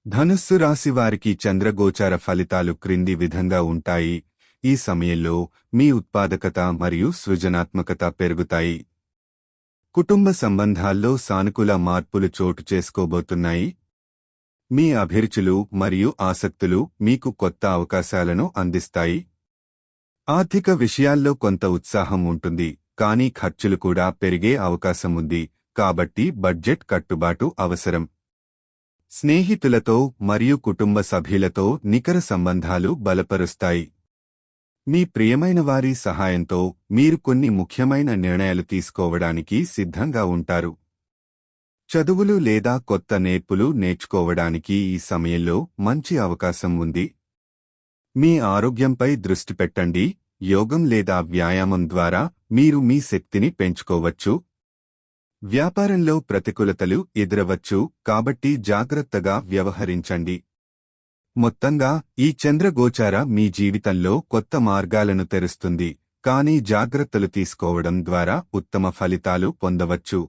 ధనుస్సు రాశి వారికి చంద్రగోచార ఫలితాలు క్రింది విధంగా ఉంటాయి. ఈ సమయంలో మీ ఉత్పాదకత మరియు సృజనాత్మకత పెరుగుతాయి. కుటుంబ సంబంధాల్లో సానుకూల మార్పులు చోటు చేసుకోబోతున్నాయి. మీ అభిరుచులు మరియు ఆసక్తులు మీకు కొత్త అవకాశాలను అందిస్తాయి. ఆర్థిక విషయాల్లో కొంత ఉత్సాహం ఉంటుంది, కానీ ఖర్చులు కూడా పెరిగే అవకాశం ఉంది, కాబట్టి బడ్జెట్ కట్టుబాటు అవసరం. స్నేహితులతో మరియు కుటుంబ సభ్యులతో నికర సంబంధాలు బలపరుస్తాయి. మీ ప్రియమైన వారి సహాయంతో మీరు కొన్ని ముఖ్యమైన నిర్ణయాలు తీసుకోవడానికి సిద్ధంగా ఉంటారు. చదువులు లేదా కొత్త నేర్పులు నేర్చుకోవడానికి ఈ సమయంలో మంచి అవకాశం ఉంది. మీ ఆరోగ్యంపై దృష్టి పెట్టండి. యోగం లేదా వ్యాయామం ద్వారా మీరు మీ శక్తిని పెంచుకోవచ్చు. వ్యాపారంలో ప్రతికూలతలు ఎదురవచ్చు, కాబట్టి జాగ్రత్తగా వ్యవహరించండి. మొత్తంగా ఈ చంద్రగోచార మీ జీవితంలో కొత్త మార్గాలను తెరుస్తుంది, కానీ జాగ్రత్తలు తీసుకోవడం ద్వారా ఉత్తమ ఫలితాలు పొందవచ్చు.